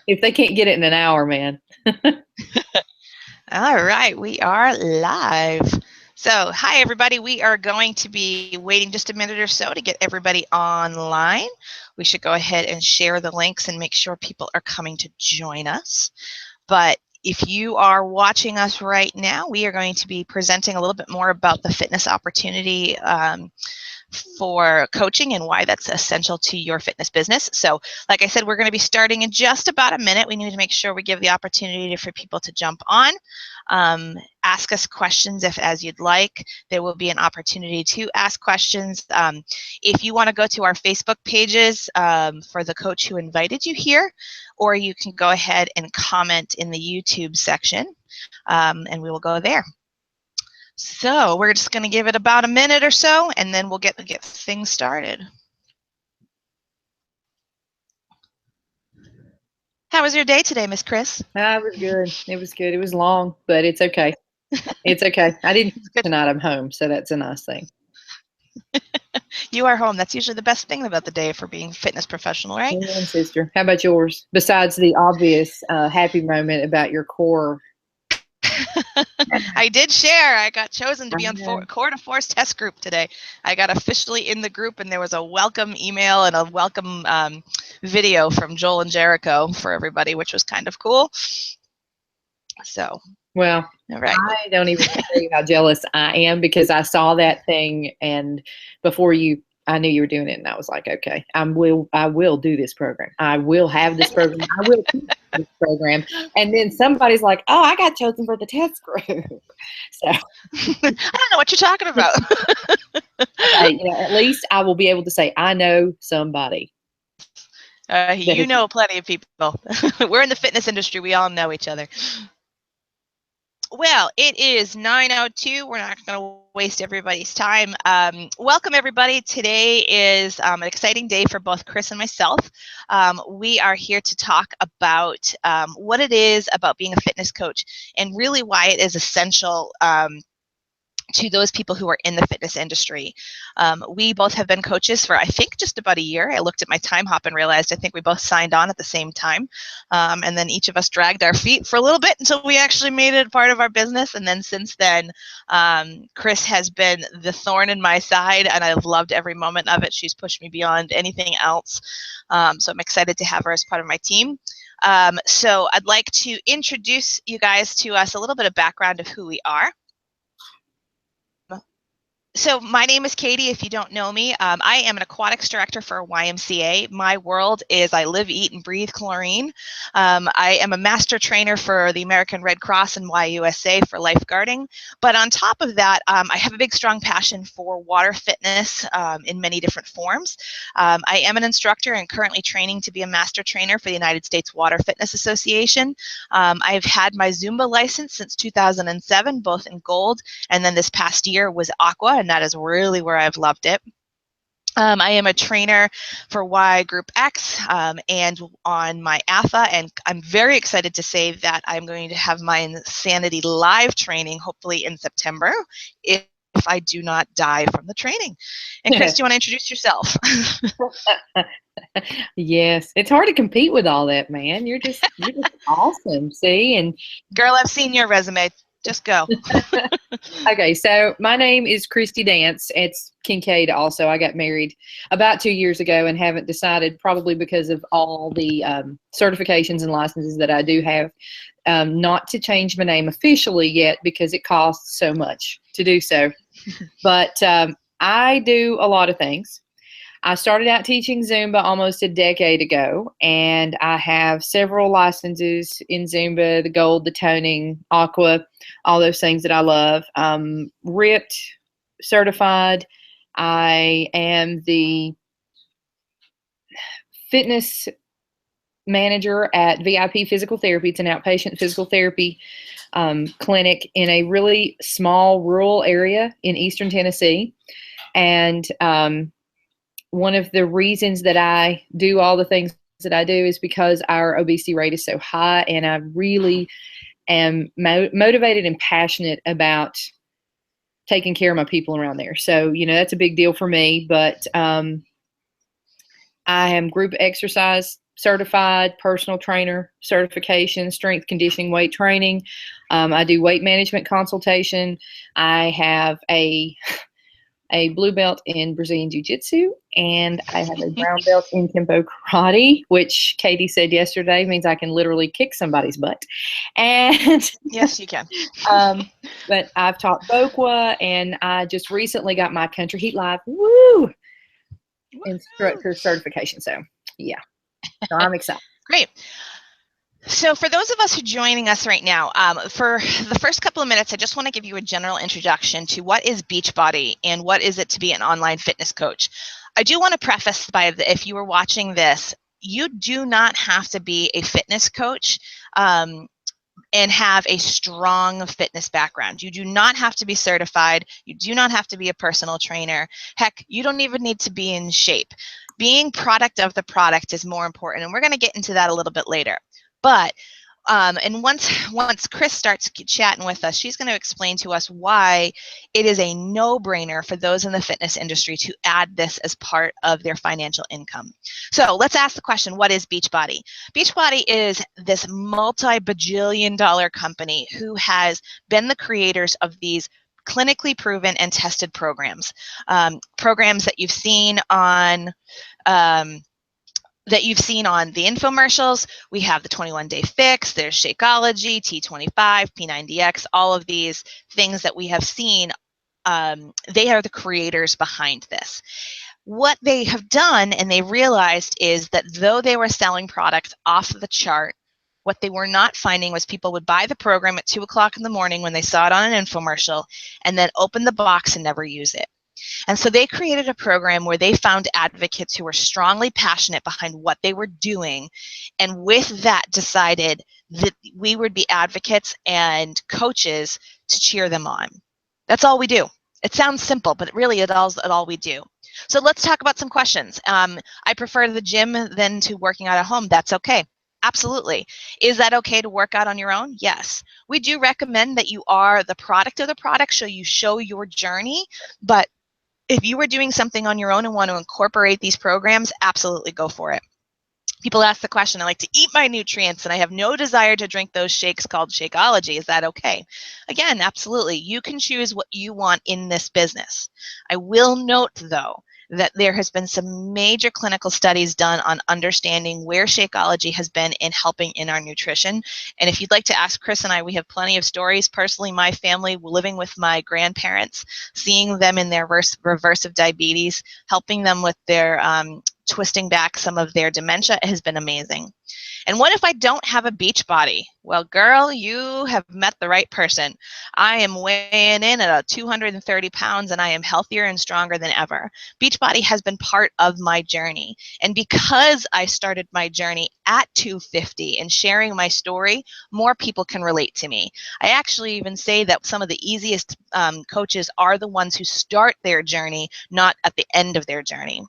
if they can't get it in an hour, man. All right, we are live. So, hi everybody. We are going to be waiting just a minute or so to get everybody online. We should go ahead and share the links and make sure people are coming to join us. But if you are watching us right now, we are going to be presenting a little bit more about the fitness opportunity for coaching and why that's essential to your fitness business. So like I said, we're going to be starting in just about a minute. We need to make sure we give the opportunity for people to jump on. Ask us questions as you'd like. There will be an opportunity to ask questions. If you want to go to our Facebook pages for the coach who invited you here, or you can go ahead and comment in the YouTube section, and we will go there. So we're just going to give it about a minute or so, and then we'll get things started. How was your day today, Miss Chris? It was good. It was good. It was long, but it's okay. It's okay. I didn't tonight. I'm home, so that's a nice thing. You are home. That's usually the best thing about the day for being a fitness professional, right? Amen, sister. How about yours? Besides the obvious happy moment about your core. I did share. I got chosen to be on Core to Force test group today. I got officially in the group, and there was a welcome email and a welcome video from Joel and Jericho for everybody, which was kind of cool. So, well, all right. I don't even tell you how jealous I am, because I saw that thing, and before I knew you were doing it, and I was like, okay, I will do this program. I will have this program. I will teach this program. And then somebody's like, oh, I got chosen for the test group. So I don't know what you're talking about. At least I will be able to say, I know somebody. You know plenty of people. We're in the fitness industry. We all know each other. Well, it is 9:02. We're not going to waste everybody's time. Welcome, everybody. Today is an exciting day for both Chris and myself. We are here to talk about what it is about being a fitness coach, and really why it is essential to those people who are in the fitness industry. We both have been coaches for, I think, just about a year. I looked at my time hop and realized I think we both signed on at the same time. And then each of us dragged our feet for a little bit until we actually made it part of our business. And then since then, Chris has been the thorn in my side, and I've loved every moment of it. She's pushed me beyond anything else. So I'm excited to have her as part of my team. So I'd like to introduce you guys to us, a little bit of background of who we are. So my name is Katie, if you don't know me. I am an aquatics director for YMCA. My world is I live, eat, and breathe chlorine. I am a master trainer for the American Red Cross and YUSA for lifeguarding. But on top of that, I have a big, strong passion for water fitness in many different forms. I am an instructor and currently training to be a master trainer for the United States Water Fitness Association. I've had my ZUMBA license since 2007, both in gold, and then this past year was Aqua, and that is really where I've loved it. I am a trainer for Y Group X and on my AFA, and I'm very excited to say that I'm going to have my Insanity Live training hopefully in September if I do not die from the training. And Chris, do you want to introduce yourself? Yes, it's hard to compete with all that, man. You're just awesome. See, and girl, I've seen your resume. Just go. Okay, so my name is Christy Dance. It's Kincaid also. I got married about 2 years ago and haven't decided, probably because of all the certifications and licenses that I do have, not to change my name officially yet, because it costs so much to do so. But I do a lot of things. I started out teaching Zumba almost a decade ago, and I have several licenses in Zumba, the gold, the toning, aqua, all those things that I love. RIPT certified. I am the fitness manager at VIP Physical Therapy. It's an outpatient physical therapy clinic in a really small rural area in eastern Tennessee. And one of the reasons that I do all the things that I do is because our obesity rate is so high, and I really am motivated and passionate about taking care of my people around there. So, that's a big deal for me. But I am group exercise certified personal trainer certification, strength conditioning, weight training. I do weight management consultation. I have a blue belt in Brazilian Jiu-Jitsu, and I have a brown belt in Kempo Karate, which Katie said yesterday means I can literally kick somebody's butt. And yes, you can. But I've taught Bokwa, and I just recently got my Country Heat Live instructor certification. So yeah, so I'm excited. Great. So for those of us who are joining us right now, for the first couple of minutes, I just want to give you a general introduction to what is Beachbody and what is it to be an online fitness coach. I do want to preface by, if you were watching this, you do not have to be a fitness coach and have a strong fitness background. You do not have to be certified. You do not have to be a personal trainer. Heck, you don't even need to be in shape. Being product of the product is more important, and we're going to get into that a little bit later. But and once Chris starts chatting with us, she's going to explain to us why it is a no-brainer for those in the fitness industry to add this as part of their financial income. So let's ask the question, what is Beachbody? Beachbody is this multi-bajillion-dollar company who has been the creators of these clinically proven and tested programs. Programs that you've seen on the infomercials. We have the 21-day fix, there's Shakeology, T25, P90X, all of these things that we have seen. They are the creators behind this. What they have done, and they realized, is that though they were selling products off the chart, what they were not finding was people would buy the program at 2 o'clock in the morning when they saw it on an infomercial and then open the box and never use it. And so they created a program where they found advocates who were strongly passionate behind what they were doing, and with that decided that we would be advocates and coaches to cheer them on. That's all we do. It sounds simple, but really it all we do. So let's talk about some questions. I prefer the gym than to working out at home. That's okay. Absolutely. Is that okay to work out on your own? Yes. We do recommend that you are the product of the product, so you show your journey, but if you are doing something on your own and want to incorporate these programs, absolutely go for it. People ask the question, I like to eat my nutrients and I have no desire to drink those shakes called Shakeology. Is that okay? Again, absolutely. You can choose what you want in this business. I will note, though, that there has been some major clinical studies done on understanding where Shakeology has been in helping in our nutrition. And if you'd like to ask Chris and I, we have plenty of stories. Personally, my family, living with my grandparents, seeing them in their reverse of diabetes, helping them with their twisting back some of their dementia has been amazing. And what if I don't have a Beachbody? Well, girl, you have met the right person. I am weighing in at 230 pounds and I am healthier and stronger than ever. Beachbody has been part of my journey. And because I started my journey at 250 and sharing my story, more people can relate to me. I actually even say that some of the easiest coaches are the ones who start their journey, not at the end of their journey.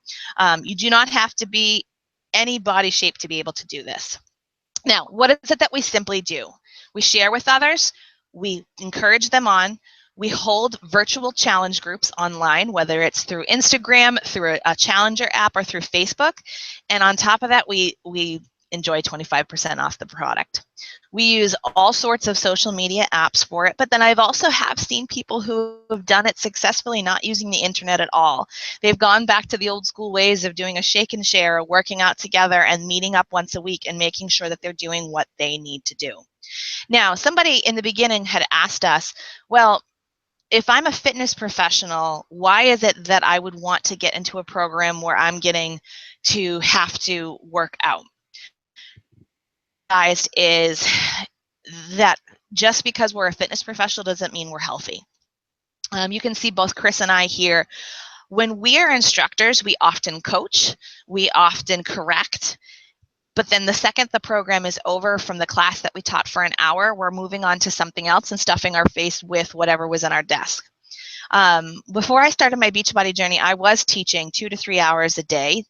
You do not have to be any body shape to be able to do this. Now, what is it that we simply do? We share with others, we encourage them on, we hold virtual challenge groups online, whether it's through Instagram, through a Challenger app, or through Facebook. And on top of that, we enjoy 25% off the product. We use all sorts of social media apps for it, but then I've also seen people who have done it successfully not using the internet at all. They've gone back to the old school ways of doing a shake and share, working out together and meeting up once a week and making sure that they're doing what they need to do. Now, somebody in the beginning had asked us, well, if I'm a fitness professional, why is it that I would want to get into a program where I'm getting to have to work out? Is that just because we're a fitness professional doesn't mean we're healthy. You can see both Chris and I here. When we are instructors, we often coach, we often correct, but then the second the program is over from the class that we taught for an hour, we're moving on to something else and stuffing our face with whatever was on our desk. Before I started my Beachbody journey, I was teaching 2 to 3 hours a day.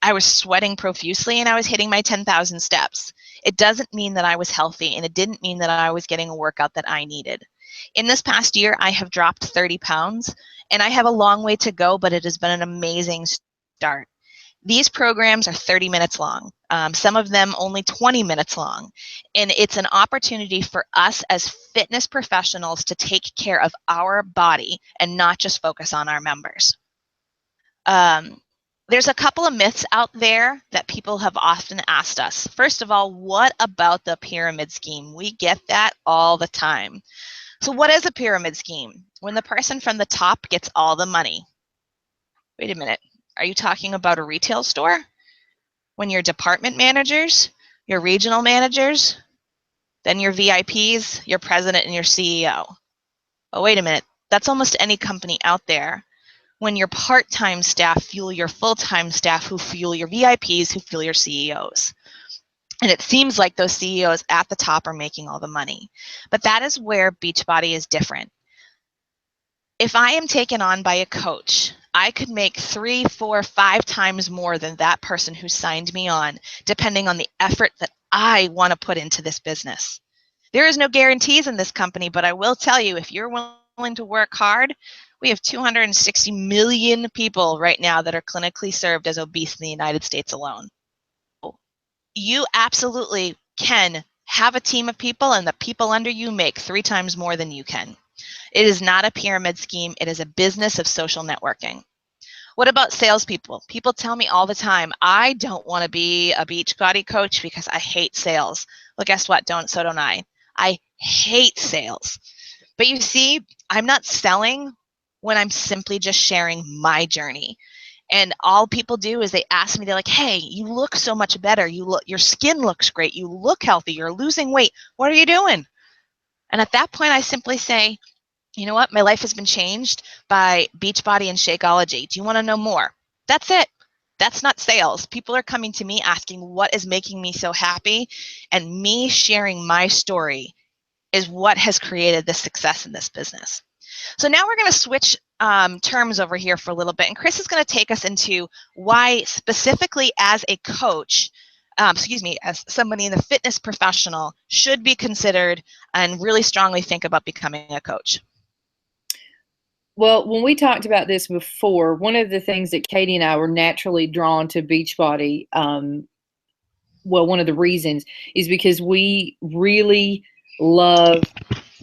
I was sweating profusely and I was hitting my 10,000 steps. It doesn't mean that I was healthy, and it didn't mean that I was getting a workout that I needed. In this past year, I have dropped 30 pounds, and I have a long way to go, but it has been an amazing start. These programs are 30 minutes long, some of them only 20 minutes long. And it's an opportunity for us as fitness professionals to take care of our body and not just focus on our members. There's a couple of myths out there that people have often asked us. First of all, what about the pyramid scheme? We get that all the time. So what is a pyramid scheme? When the person from the top gets all the money. Wait a minute. Are you talking about a retail store? When your department managers, your regional managers, then your VIPs, your president, and your CEO. Oh, wait a minute. That's almost any company out there. When your part-time staff fuel your full-time staff, who fuel your VIPs, who fuel your CEOs. And it seems like those CEOs at the top are making all the money. But that is where Beachbody is different. If I am taken on by a coach, I could make 3, 4, 5 times more than that person who signed me on, depending on the effort that I want to put into this business. There is no guarantees in this company, but I will tell you, if you're willing to work hard, we have 260 million people right now that are clinically served as obese in the United States alone. You absolutely can have a team of people, and the people under you make 3 times more than you can. It is not a pyramid scheme. It is a business of social networking. What about salespeople? People tell me all the time, I don't want to be a Beachbody coach because I hate sales. Well, guess what? So don't I. I hate sales. But you see, I'm not selling when I'm simply just sharing my journey. And all people do is they ask me, they're like, hey, you look so much better. Your skin looks great. You look healthy. You're losing weight. What are you doing? And at that point, I simply say, you know what? My life has been changed by Beachbody and Shakeology. Do you want to know more? That's it. That's not sales. People are coming to me asking what is making me so happy, and me sharing my story is what has created the success in this business. So now we're going to switch terms over here for a little bit, and Chris is going to take us into why specifically as a coach, as somebody in the fitness professional should be considered and really strongly think about becoming a coach. Well, when we talked about this before, one of the things that Katie and I were naturally drawn to Beachbody, one of the reasons is because we really love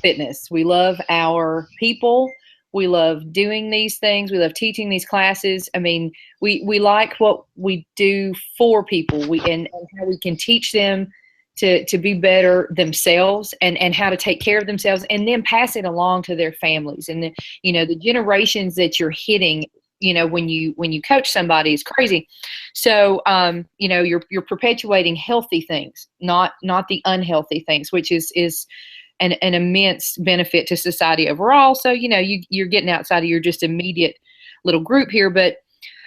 fitness. We love our people. We love doing these things. We love teaching these classes. I mean, we like what we do for people. And how we can teach them to be better themselves and how to take care of themselves, and then pass it along to their families. And the generations that you're hitting, when you coach somebody is crazy. So you're perpetuating healthy things, not the unhealthy things, which is an immense benefit to society overall. So you're getting outside of your just immediate little group here. But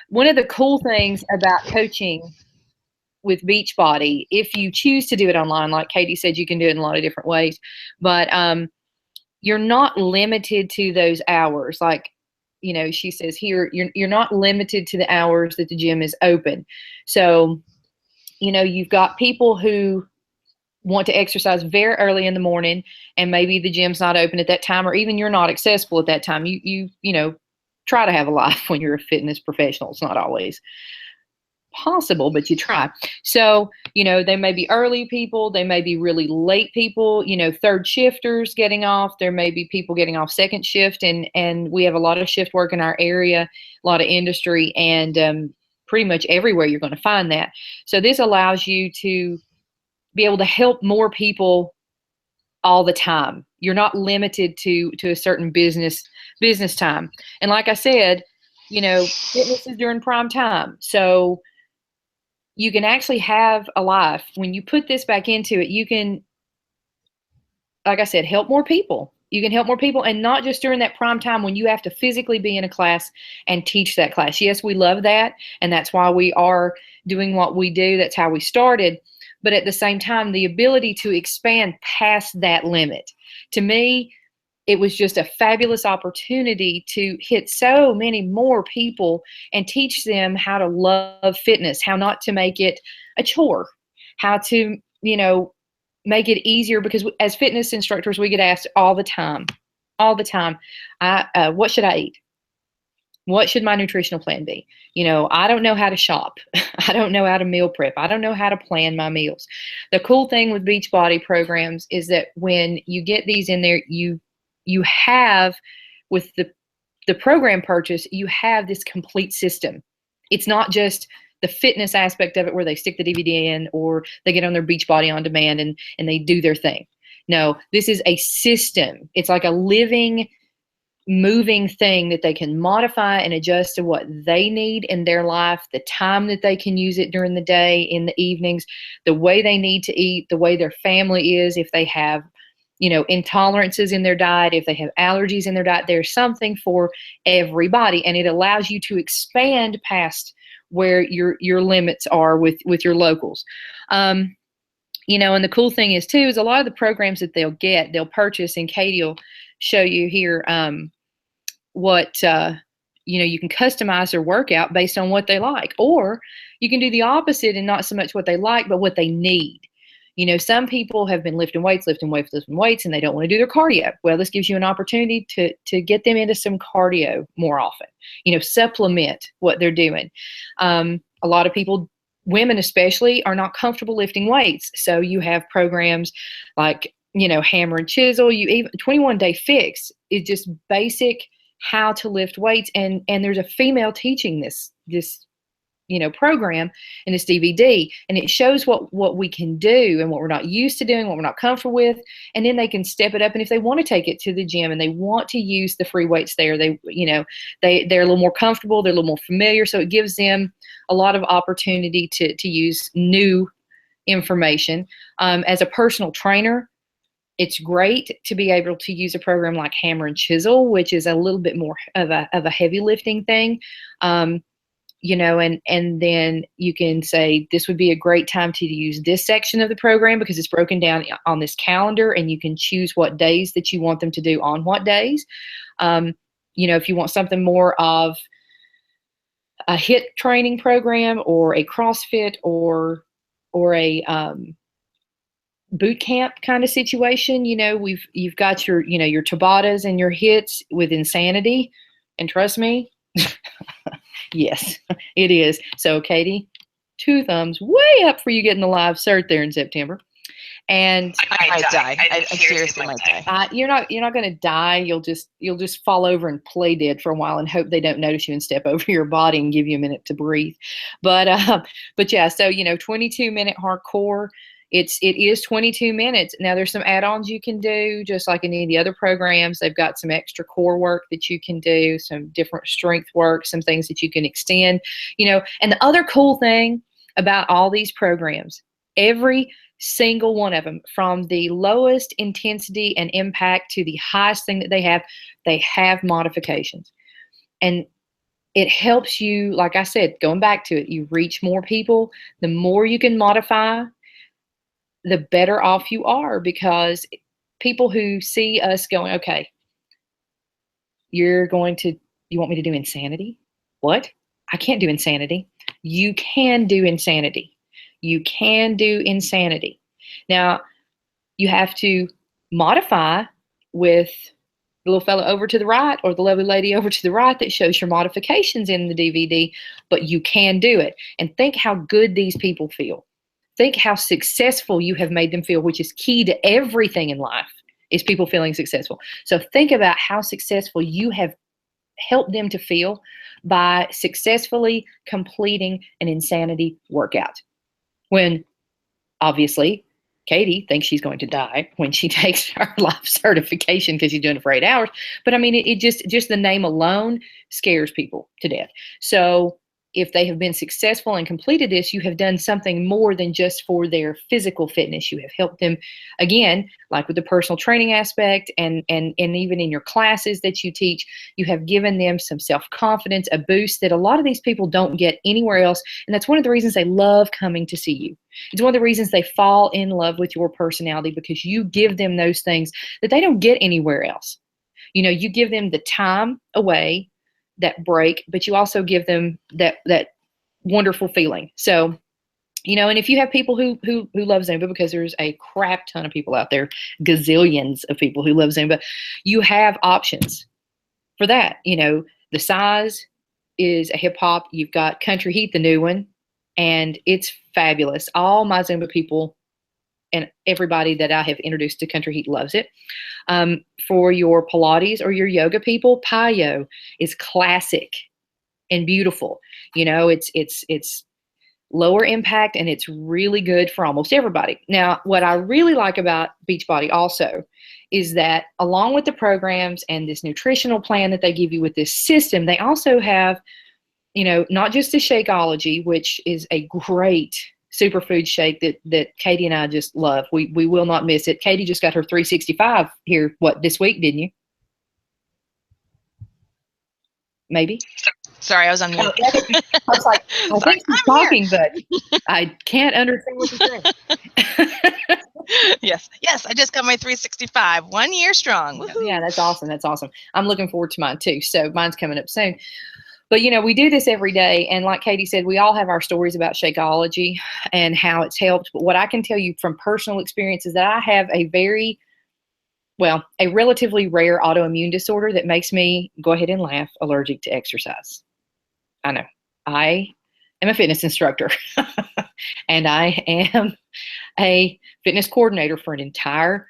one of the cool things about coaching with Beachbody, if you choose to do it online, like Katie said, you can do it in a lot of different ways, but you're not limited to those hours. Like, she says here, you're not limited to the hours that the gym is open. So, you've got people who want to exercise very early in the morning, and maybe the gym's not open at that time, or even you're not accessible at that time. You try to have a life when you're a fitness professional. It's not always possible, but you try. So, they may be early people, they may be really late people, third shifters getting off. There may be people getting off second shift, and we have a lot of shift work in our area, a lot of industry, and pretty much everywhere you're going to find that. So this allows you to be able to help more people all the time. You're not limited to a certain business time. And like I said, fitness is during prime time. So you can actually have a life. When you put this back into it, you can, like I said, help more people. You can help more people, and not just during that prime time when you have to physically be in a class and teach that class. Yes, we love that, and that's why we are doing what we do. That's how we started. But at the same time, the ability to expand past that limit, to me, it was just a fabulous opportunity to hit so many more people and teach them how to love fitness, how not to make it a chore, how to, make it easier, because as fitness instructors, we get asked all the time, what should I eat? What should my nutritional plan be? I don't know how to shop. I don't know how to meal prep. I don't know how to plan my meals. The cool thing with Beachbody programs is that when you get these in there, you have, with the program purchase, you have this complete system. It's not just the fitness aspect of it where they stick the DVD in or they get on their Beachbody On Demand and they do their thing. No, this is a system. It's like a living, moving thing that they can modify and adjust to what they need in their life, the time that they can use it during the day, in the evenings, the way they need to eat, the way their family is, if they have intolerances in their diet, if they have allergies in their diet. There's something for everybody, and it allows you to expand past where your limits are with your locals. And the cool thing is too, is a lot of the programs that they'll purchase, and Katie will show you here what you can customize their workout based on what they like, or you can do the opposite and not so much what they like, but what they need. Some people have been lifting weights, and they don't want to do their cardio. Well, this gives you an opportunity to get them into some cardio more often, supplement what they're doing. A lot of people, women especially, are not comfortable lifting weights. So you have programs like, hammer and chisel. Even 21-day fix is just basic how to lift weights. And there's a female teaching this program in this DVD, and it shows what we can do and what we're not used to doing, what we're not comfortable with, and then they can step it up. And if they want to take it to the gym and they want to use the free weights there, they're a little more comfortable, they're a little more familiar, so it gives them a lot of opportunity to use new information. As a personal trainer, it's great to be able to use a program like Hammer and Chisel, which is a little bit more of a heavy lifting thing. And then you can say, this would be a great time to use this section of the program because it's broken down on this calendar, and you can choose what days that you want them to do on what days. If you want something more of a HIIT training program or a CrossFit or a boot camp kind of situation, you've got your Tabatas and your HIITs with Insanity, and trust me, yes, it is. So Katie, 2 thumbs way up for you getting the live cert there in September. And I might die. I seriously might die. You're not going to die. You'll just fall over and play dead for a while and hope they don't notice you and step over your body and give you a minute to breathe. But yeah, so 22-minute hardcore. It is 22 minutes. Now there's some add-ons you can do, just like in any of the other programs. They've got some extra core work that you can do, some different strength work, some things that you can extend, And the other cool thing about all these programs, every single one of them, from the lowest intensity and impact to the highest thing that they have modifications. And it helps you, like I said, going back to it, you reach more people. The more you can modify, the better off you are, because people who see us going, okay, you want me to do Insanity? What? I can't do Insanity. You can do Insanity. You can do Insanity. Now, you have to modify with the little fellow over to the right or the lovely lady over to the right that shows your modifications in the DVD, but you can do it. And think how good these people feel. Think how successful you have made them feel, which is key to everything in life, is people feeling successful. So think about how successful you have helped them to feel by successfully completing an Insanity workout. When obviously Katie thinks she's going to die when she takes her life certification because she's doing it for 8 hours. But I mean, it just the name alone scares people to death. So if they have been successful and completed this, you have done something more than just for their physical fitness. You have helped them, again, like with the personal training aspect and even in your classes that you teach, you have given them some self-confidence, a boost that a lot of these people don't get anywhere else. And that's one of the reasons they love coming to see you. It's one of the reasons they fall in love with your personality, because you give them those things that they don't get anywhere else. You give them the time away, that break, but you also give them that wonderful feeling. So, and if you have people who love Zumba, because there's a crap ton of people out there, gazillions of people who love Zumba, you have options for that. The size, is a hip hop. You've got Country Heat, the new one, and it's fabulous. All my Zumba people and everybody that I have introduced to Country Heat loves it. For your Pilates or your yoga people, Payo is classic and beautiful. You know, it's lower impact, and it's really good for almost everybody. Now, what I really like about Beachbody also is that along with the programs and this nutritional plan that they give you with this system, they also have, you know, not just the Shakeology, which is a great superfood shake that Katie and I just love. We will not miss it. Katie just got her 365 here, this week, didn't you? Maybe. Sorry, I was on mute. I was like, I think she's talking, but I can't understand what you're saying. Yes, I just got my 365, 1 year strong. Woo-hoo. Yeah, that's awesome. That's awesome. I'm looking forward to mine too. So mine's coming up soon. But, you know, we do this every day. And like Katie said, we all have our stories about Shakeology and how it's helped. But what I can tell you from personal experience is that I have a relatively rare autoimmune disorder that makes me, go ahead and laugh, allergic to exercise. I know. I am a fitness instructor and I am a fitness coordinator for an entire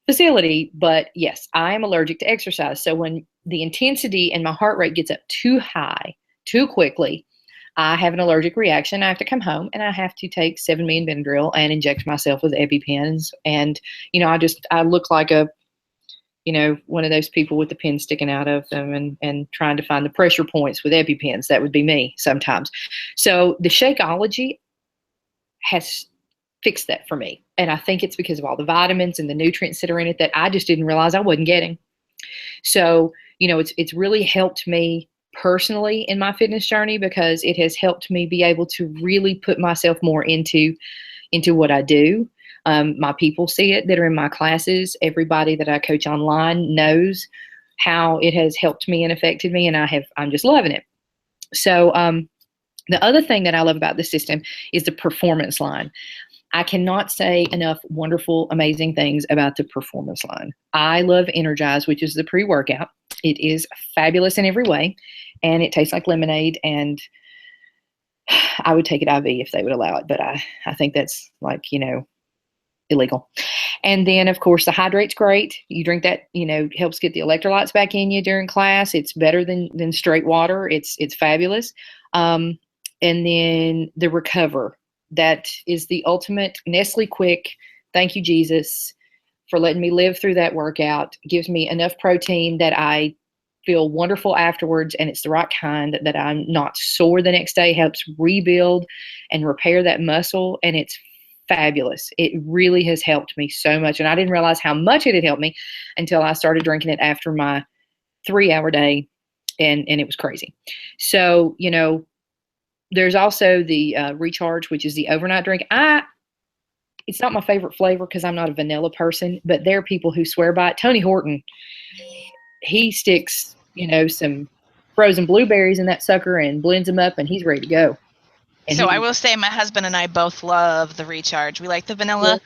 facility. But yes, I am allergic to exercise. So when the intensity and my heart rate gets up too high, too quickly, I have an allergic reaction. I have to come home and I have to take 7 million Benadryl and inject myself with EpiPens. And, you know, I look like one of those people with the pen sticking out of them and trying to find the pressure points with EpiPens. That would be me sometimes. So the Shakeology has fixed that for me. And I think it's because of all the vitamins and the nutrients that are in it that I just didn't realize I wasn't getting. So, you know, it's really helped me personally in my fitness journey because it has helped me be able to really put myself more into what I do. My people see it that are in my classes. Everybody that I coach online knows how it has helped me and affected me, and I'm just loving it. So the other thing that I love about the system is the performance line. I cannot say enough wonderful, amazing things about the performance line. I love Energize, which is the pre-workout. It is fabulous in every way, and it tastes like lemonade, and I would take it IV if they would allow it, but I think that's like, you know, illegal. And then, of course, the Hydrate's great. You drink that, you know, helps get the electrolytes back in you during class. It's better than straight water. It's fabulous. And then the Recover. That is the ultimate Nestle Quick. Thank you, Jesus, for letting me live through that workout. Gives me enough protein that I feel wonderful afterwards, and it's the right kind that I'm not sore the next day. Helps rebuild and repair that muscle, and it's fabulous. It really has helped me so much, and I didn't realize how much it had helped me until I started drinking it after my 3-hour day, and it was crazy. So, you know, there's also the Recharge, which is the overnight drink. It's not my favorite flavor because I'm not a vanilla person, but there are people who swear by it. Tony Horton, he sticks, you know, some frozen blueberries in that sucker and blends them up, and he's ready to go. And so I will say my husband and I both love the Recharge. We like the vanilla.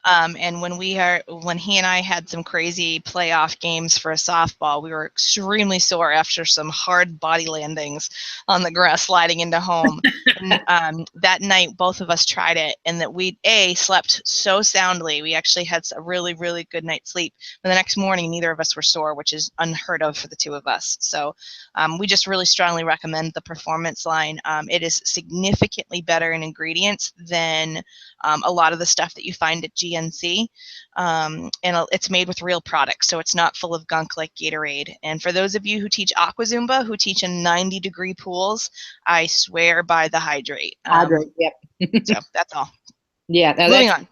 And when he and I had some crazy playoff games for a softball, we were extremely sore after some hard body landings on the grass sliding into home. And, that night, both of us tried it, and that we slept so soundly. We actually had a really, really good night's sleep. And the next morning, neither of us were sore, which is unheard of for the two of us. So we just really strongly recommend the Performance line. It is significantly better in ingredients than a lot of the stuff that you find at GNC, and it's made with real products, so it's not full of gunk like Gatorade. And for those of you who teach ZUMBA, who teach in 90-degree pools, I swear by the Hydrate. Hydrate, yep. So that's all. Yeah. Now moving on.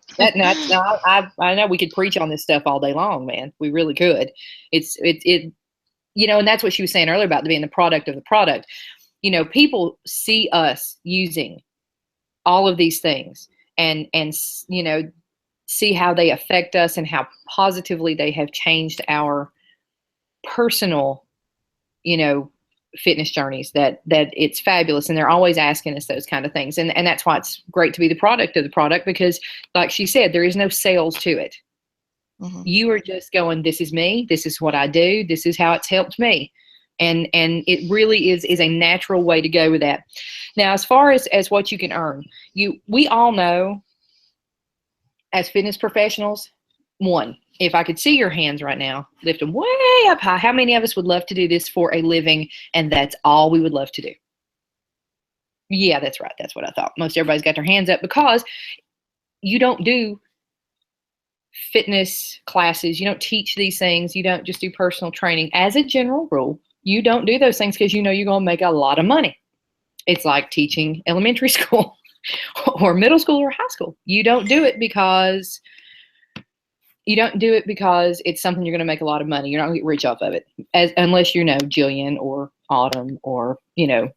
I know we could preach on this stuff all day long, man. We really could. It you know, and that's what she was saying earlier about being the product of the product. You know, people see us using all of these things and you know, see how they affect us and how positively they have changed our personal, you know, fitness journeys, that it's fabulous. And they're always asking us those kind of things. And that's why it's great to be the product of the product, because like she said, there is no sales to it. Mm-hmm. You are just going, this is me. This is what I do. This is how it's helped me. And it really is a natural way to go with that. Now, as far as what you can earn, we all know as fitness professionals, one, if I could see your hands right now, lift them way up high. How many of us would love to do this for a living, and that's all we would love to do? Yeah, that's right. That's what I thought. Most everybody's got their hands up because you don't do fitness classes. You don't teach these things. You don't just do personal training. As a general rule, you don't do those things because you know you're going to make a lot of money. It's like teaching elementary school or middle school or high school. You don't do it because it's something you're going to make a lot of money. You're not going to get rich off of it, unless you know Jillian or Autumn or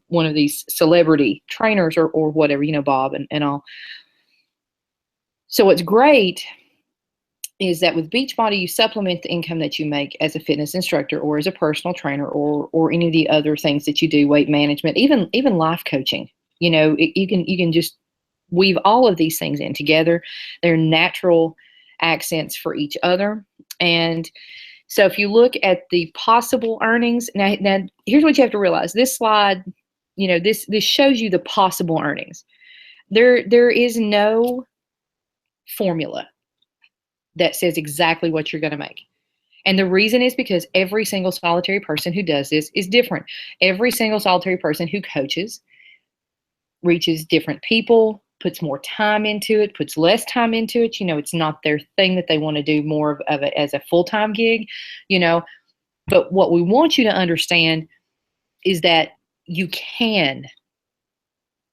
one of these celebrity trainers or whatever, Bob and all. So what's great is that with Beachbody, you supplement the income that you make as a fitness instructor or as a personal trainer or any of the other things that you do, weight management, even life coaching. You can just weave all of these things in together. They're natural accents for each other. And so if you look at the possible earnings, now here's what you have to realize. This slide, this shows you the possible earnings. There is no formula that says exactly what you're going to make. And the reason is because every single solitary person who does this is different. Every single solitary person who coaches reaches different people, puts more time into it, puts less time into it. It's not their thing that they want to do more of it as a full-time gig, But what we want you to understand is that you can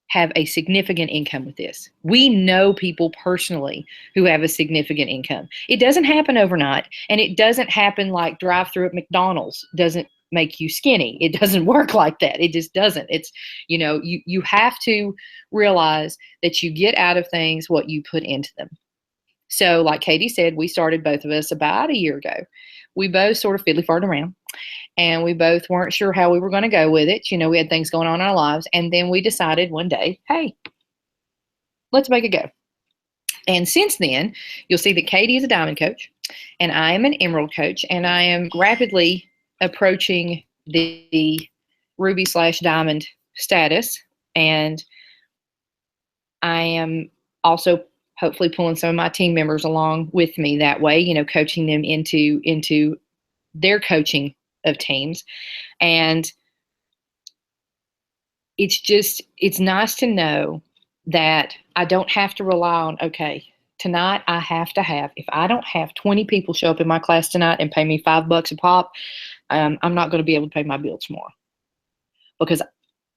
have a significant income with this. We know people personally who have a significant income. It doesn't happen overnight, and it doesn't happen like drive-through at McDonald's doesn't make you skinny. It doesn't work like that. It just doesn't. It's, you have to realize that you get out of things what you put into them. So like Katie said, we started, both of us, about a year ago. We both sort of fiddly-farted around. And we both weren't sure how we were going to go with it. We had things going on in our lives. And then we decided one day, hey, let's make it go. And since then, you'll see that Katie is a diamond coach and I am an emerald coach. And I am rapidly approaching the ruby/diamond status. And I am also hopefully pulling some of my team members along with me that way, coaching them into their coaching of teams. And it's nice to know that I don't have to rely on, okay, tonight I have to have, if I don't have 20 people show up in my class tonight and pay me $5 a pop, I'm not going to be able to pay my bills tomorrow. Because,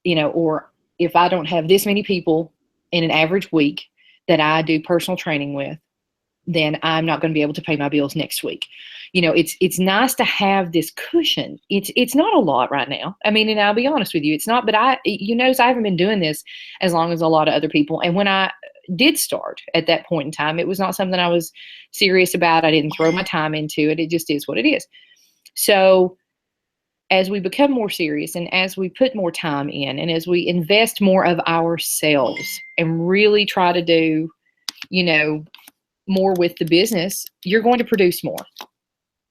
or if I don't have this many people in an average week that I do personal training with, then I'm not going to be able to pay my bills next week. It's nice to have this cushion. It's not a lot right now. I mean, and I'll be honest with you, it's not, but I haven't been doing this as long as a lot of other people. And when I did start at that point in time, it was not something I was serious about. I didn't throw my time into it. It just is what it is. So as we become more serious and as we put more time in and as we invest more of ourselves and really try to do, more with the business, you're going to produce more.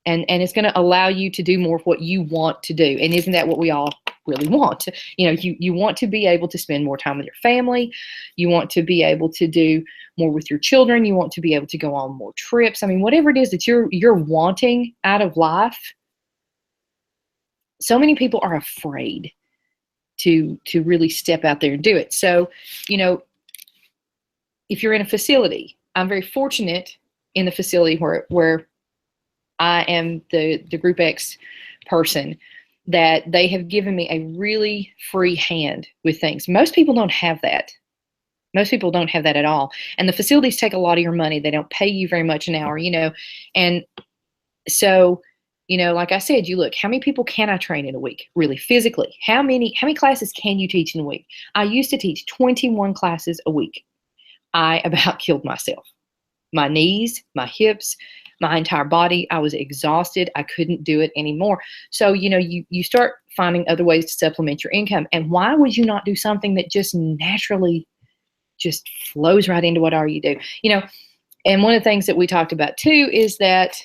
And it's going to allow you to do more of what you want to do. And isn't that what we all really want? You want to be able to spend more time with your family. You want to be able to do more with your children. You want to be able to go on more trips. I mean, whatever it is that you're wanting out of life. So many people are afraid to really step out there and do it. So, if you're in a facility, I'm very fortunate in the facility where I am the Group X person, that they have given me a really free hand with things. Most people don't have that. Most people don't have that at all. And the facilities take a lot of your money. They don't pay you very much an hour, And so, like I said, you look, how many people can I train in a week, really physically? How many classes can you teach in a week? I used to teach 21 classes a week. I about killed myself. My knees, my hips, my entire body. I was exhausted. I couldn't do it anymore. So, you start finding other ways to supplement your income. And why would you not do something that just naturally just flows right into what are you do? And one of the things that we talked about too is that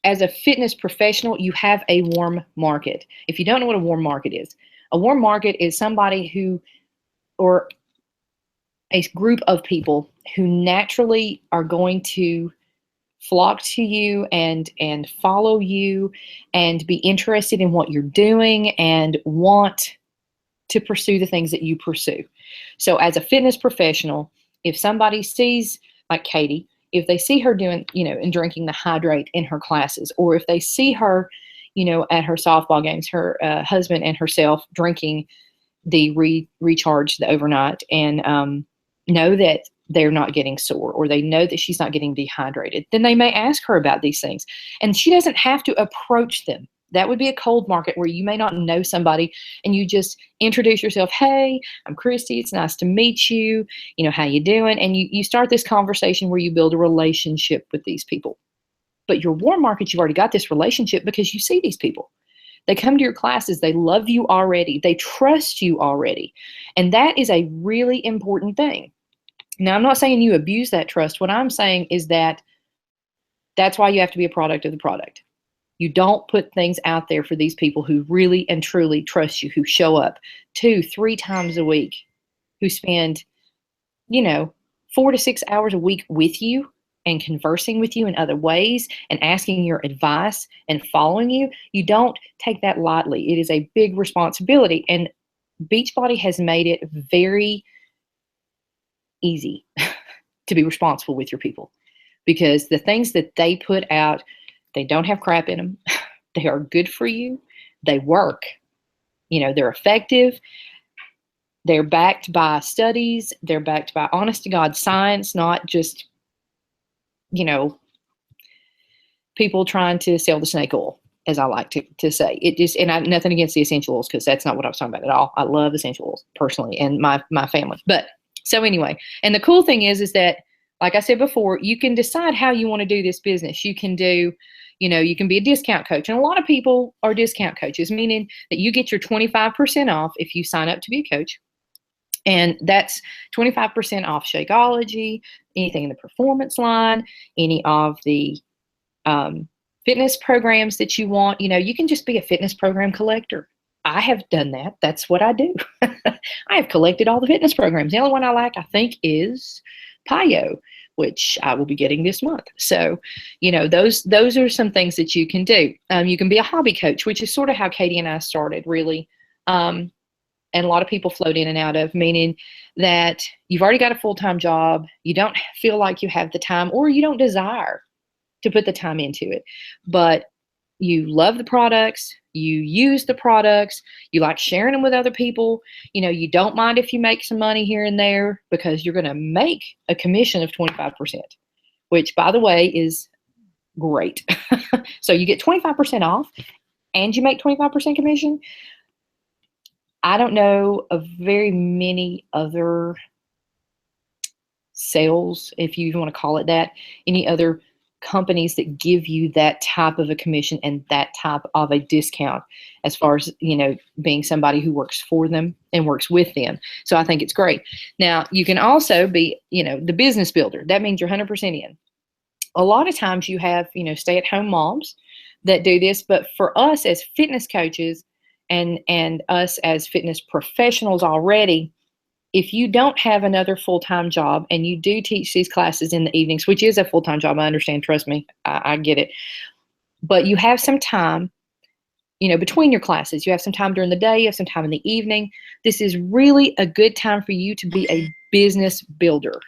as a fitness professional, you have a warm market. If you don't know what a warm market is, a warm market is somebody who, or a group of people who naturally are going to flock to you and follow you and be interested in what you're doing and want to pursue the things that you pursue. So as a fitness professional, if somebody sees, like Katie, if they see her doing, and drinking the hydrate in her classes, or if they see her, at her softball games, her husband and herself drinking the recharge, the overnight, and know that they're not getting sore, or they know that she's not getting dehydrated, then they may ask her about these things. And she doesn't have to approach them. That would be a cold market where you may not know somebody and you just introduce yourself. Hey, I'm Christy. It's nice to meet you. How you doing? And you start this conversation where you build a relationship with these people. But your warm market, you've already got this relationship because you see these people. They come to your classes. They love you already. They trust you already. And that is a really important thing. Now, I'm not saying you abuse that trust. What I'm saying is that that's why you have to be a product of the product. You don't put things out there for these people who really and truly trust you, who show up 2-3 times a week, who spend, 4 to 6 hours a week with you and conversing with you in other ways and asking your advice and following you. You don't take that lightly. It is a big responsibility. And Beachbody has made it very easy to be responsible with your people, because the things that they put out, they don't have crap in them. They are good for you. They work. They're effective. They're backed by studies. They're backed by honest to God science, not just, people trying to sell the snake oil, as I like to say. It just, and I nothing against the essential oils, because that's not what I was talking about at all. I love essential oils personally and my family. But so anyway, and the cool thing is that, like I said before, you can decide how you want to do this business. You can do, you can be a discount coach. And a lot of people are discount coaches, meaning that you get your 25% off if you sign up to be a coach. And that's 25% off Shakeology, anything in the performance line, any of the fitness programs that you want. You can just be a fitness program collector. I have done that. That's what I do. I have collected all the fitness programs. The only one I like, I think, is PIO, which I will be getting this month. So, those are some things that you can do. You can be a hobby coach, which is sort of how Katie and I started, really. And a lot of people float in and out of, meaning that you've already got a full-time job. You don't feel like you have the time, or you don't desire to put the time into it, but you love the products, you use the products, you like sharing them with other people. You don't mind if you make some money here and there, because you're going to make a commission of 25%, which, by the way, is great. So you get 25% off and you make 25% commission. I don't know of very many other sales, if you even want to call it that, any other companies that give you that type of a commission and that type of a discount, as far as, being somebody who works for them and works with them. So I think it's great. Now, you can also be, the business builder. That means you're 100% in. A lot of times you have, stay-at-home moms that do this, but for us as fitness coaches and us as fitness professionals already, if you don't have another full-time job and you do teach these classes in the evenings, which is a full-time job, I understand, trust me, I get it. But you have some time, between your classes. You have some time during the day, you have some time in the evening. This is really a good time for you to be a business builder,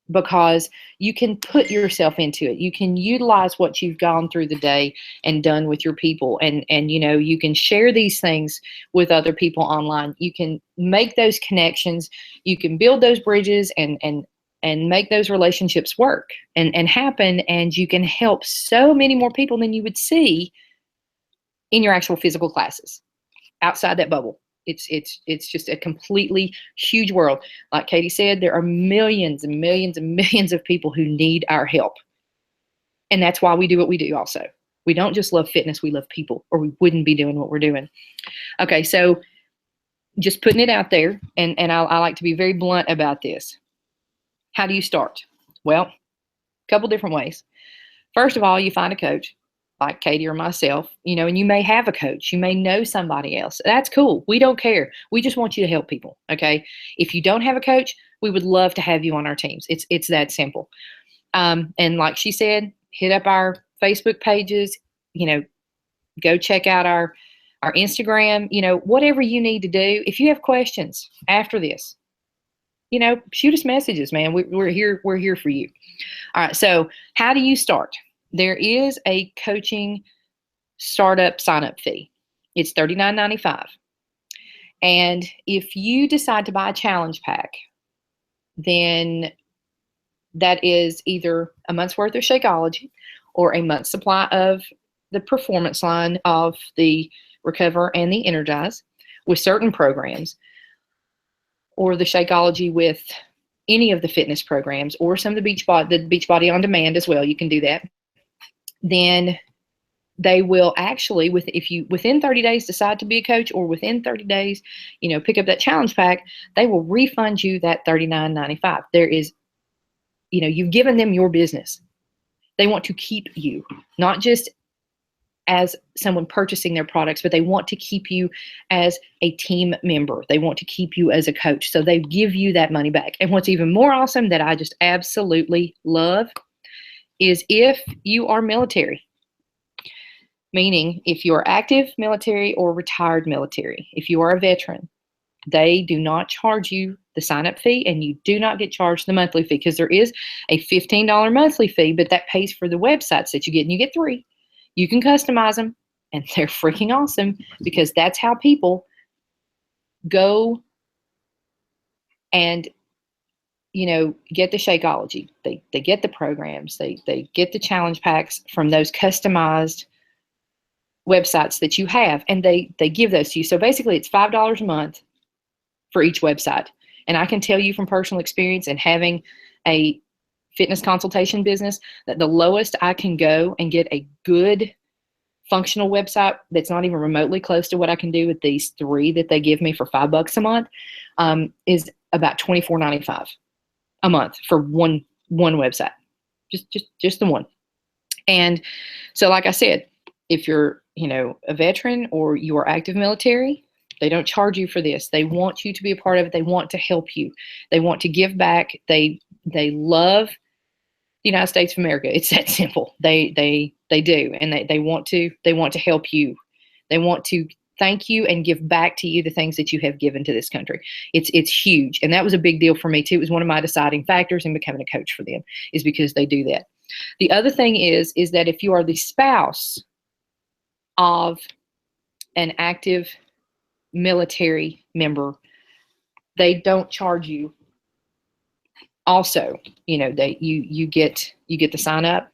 because you can put yourself into it. You can utilize what you've gone through the day and done with your people. And you can share these things with other people online. You can make those connections. You can build those bridges and make those relationships work and happen. And you can help so many more people than you would see in your actual physical classes outside that bubble. It's just a completely huge world. Like Katie said, there are millions and millions and millions of people who need our help. And that's why we do what we do also. We don't just love fitness, we love people, or we wouldn't be doing what we're doing. Okay, so just putting it out there, and I like to be very blunt about this. How do you start? Well, a couple different ways. first of all, you find a coach like Katie or myself, and you may have a coach. You may know somebody else. That's cool. We don't care. We just want you to help people. Okay. If you don't have a coach, we would love to have you on our teams. It's that simple. And like she said, hit up our Facebook pages, go check out our Instagram, whatever you need to do. If you have questions after this, shoot us messages, man. We're here for you. All right. So how do you start? There is a coaching startup sign-up fee. It's $39.95. And if you decide to buy a challenge pack, then that is either a month's worth of Shakeology or a month's supply of the performance line of the Recover and the Energize with certain programs, or the Shakeology with any of the fitness programs, or some of the Beachbody On Demand as well. You can do that. Then they will actually, if you within 30 days decide to be a coach, or within 30 days, pick up that challenge pack, they will refund you that $39.95. There is, you've given them your business. They want to keep you, not just as someone purchasing their products, but they want to keep you as a team member. They want to keep you as a coach. So they give you that money back. And what's even more awesome that I just absolutely love is if you are military, meaning if you are active military or retired military, if you are a veteran, they do not charge you the sign-up fee, and you do not get charged the monthly fee, because there is a $15 monthly fee, but that pays for the websites that you get, and you get 3. You can customize them, and they're freaking awesome, because that's how people go and, get the Shakeology. They get the programs. They get the challenge packs from those customized websites that you have, and they give those to you. So basically it's $5 a month for each website. And I can tell you from personal experience and having a fitness consultation business that the lowest I can go and get a good functional website that's not even remotely close to what I can do with these 3 that they give me for $5 a month is about $24.95 a month for one website, just the one. And so, like I said, if you're a veteran or you are active military, they don't charge you for this. They want you to be a part of it. They want to help you. They want to give back. They love the United States of America. It's that simple. They do, and they want to help you. They want to thank you and give back to you the things that you have given to this country. It's huge, and that was a big deal for me too. It was one of my deciding factors in becoming a coach for them, is because they do that. The other thing is that if you are the spouse of an active military member, they don't charge you. Also, you get the sign up,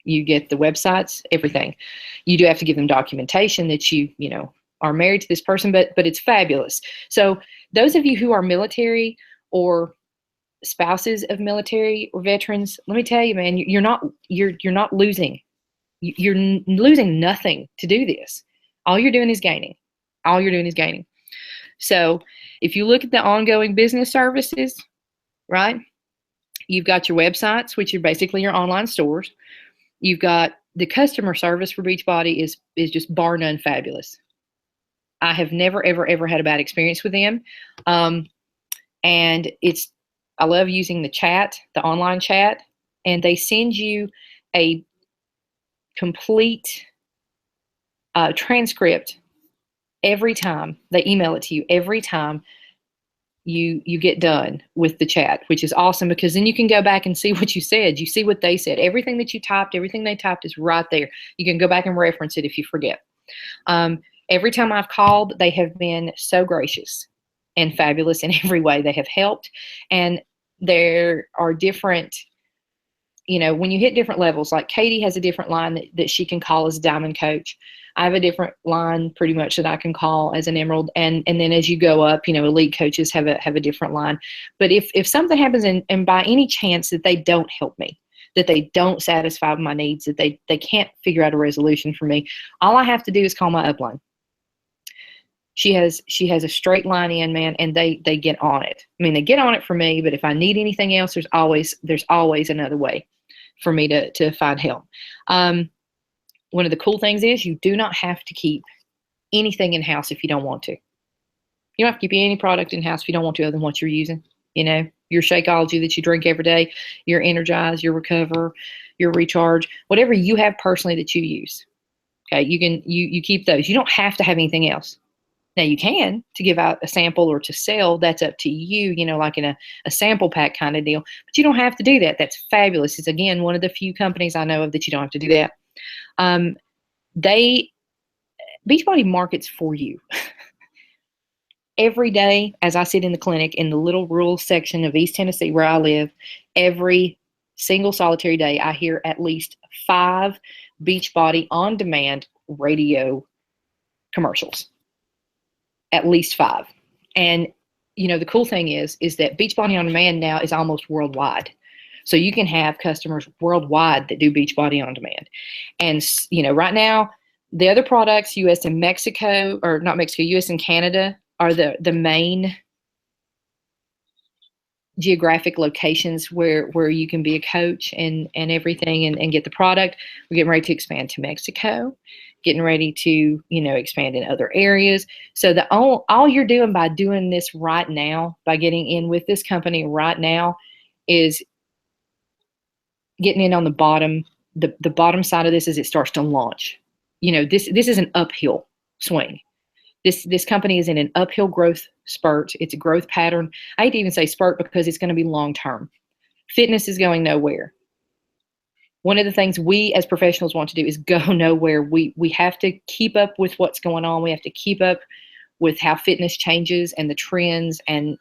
you get the websites, everything. You do have to give them documentation that you are married to this person, but it's fabulous. So those of you who are military or spouses of military or veterans, let me tell you, man, you're not losing. You're losing nothing to do this. All you're doing is gaining. So if you look at the ongoing business services, right? You've got your websites, which are basically your online stores. You've got the customer service for Beachbody is just bar none fabulous. I have never, ever had a bad experience with them. And I love using the online chat, and they send you a complete transcript every time. They email it to you every time you get done with the chat, which is awesome, because then you can go back and see what you said. You see what they said. Everything that you typed, everything they typed is right there. You can go back and reference it if you forget. Every time I've called, they have been so gracious and fabulous in every way. They have helped. And there are different, when you hit different levels, like Katie has a different line that she can call as a diamond coach. I have a different line pretty much that I can call as an emerald. And then as you go up, elite coaches have a different line. But if something happens and by any chance that they don't help me, that they don't satisfy my needs, that they can't figure out a resolution for me, all I have to do is call my upline. She has a straight line in, man, and they get on it. I mean, they get on it for me, but if I need anything else, there's always another way. for me to find help. One of the cool things is you do not have to keep anything in-house if you don't want to. You don't have to keep any product in-house if you don't want to other than what you're using. Your Shakeology that you drink every day, your Energize, your Recover, your Recharge, whatever you have personally that you use. Okay, you keep those. You don't have to have anything else. Now you can to give out a sample or to sell. That's up to you, like in a sample pack kind of deal. But you don't have to do that. That's fabulous. It's, again, one of the few companies I know of that you don't have to do that. Beachbody markets for you. Every day, as I sit in the clinic in the little rural section of East Tennessee where I live, every single solitary day, I hear at least 5 Beachbody On Demand radio commercials. At least 5. And, the cool thing is that Beachbody On Demand now is almost worldwide. So you can have customers worldwide that do Beachbody On Demand. And, right now, the other products, US and Mexico, or not Mexico, US and Canada, are the main geographic locations where you can be a coach and everything and get the product. We're getting ready to expand to Mexico, getting ready to, expand in other areas. So all you're doing by doing this right now, by getting in with this company right now, is getting in on the bottom. The bottom side of this is it starts to launch. This is an uphill swing. This company is in an uphill growth spurt. It's a growth pattern. I hate to even say spurt because it's going to be long-term. Fitness is going nowhere. One of the things we as professionals want to do is go nowhere. We have to keep up with what's going on. We have to keep up with how fitness changes and the trends and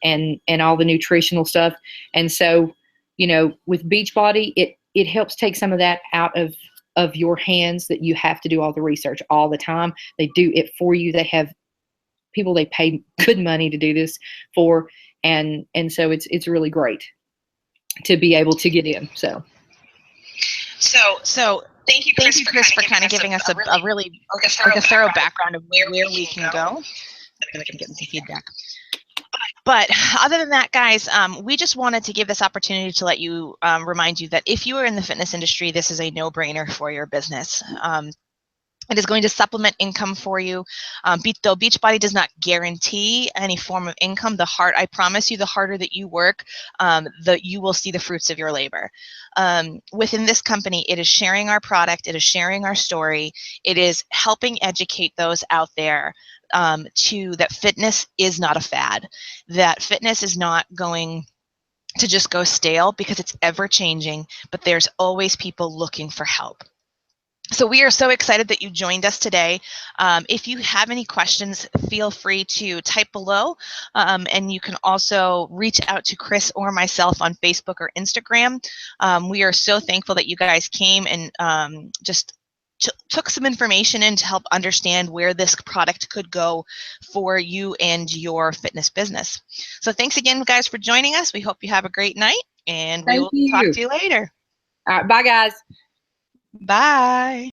all the nutritional stuff. And so, with Beachbody, it helps take some of that out of your hands, that you have to do all the research all the time. They do it for you. They have people they pay good money to do this for, and so it's really great to be able to get in. So thank you, Chris, for kind of giving us a really thorough background of where we can go. I feel like I'm getting some feedback. But other than that, guys, we just wanted to give this opportunity to let you remind you that if you are in the fitness industry, this is a no-brainer for your business. It is going to supplement income for you. Though Beachbody does not guarantee any form of income, I promise you, the harder that you work, you will see the fruits of your labor. Within this company, it is sharing our product, it is sharing our story, it is helping educate those out there that fitness is not a fad, that fitness is not going to just go stale because it's ever changing, but there's always people looking for help. So we are so excited that you joined us today. If you have any questions, feel free to type below, and you can also reach out to Chris or myself on Facebook or Instagram. We are so thankful that you guys came and just took some information in to help understand where this product could go for you and your fitness business. So thanks again, guys, for joining us. We hope you have a great night, and we will talk to you later. All right, bye, guys. Bye.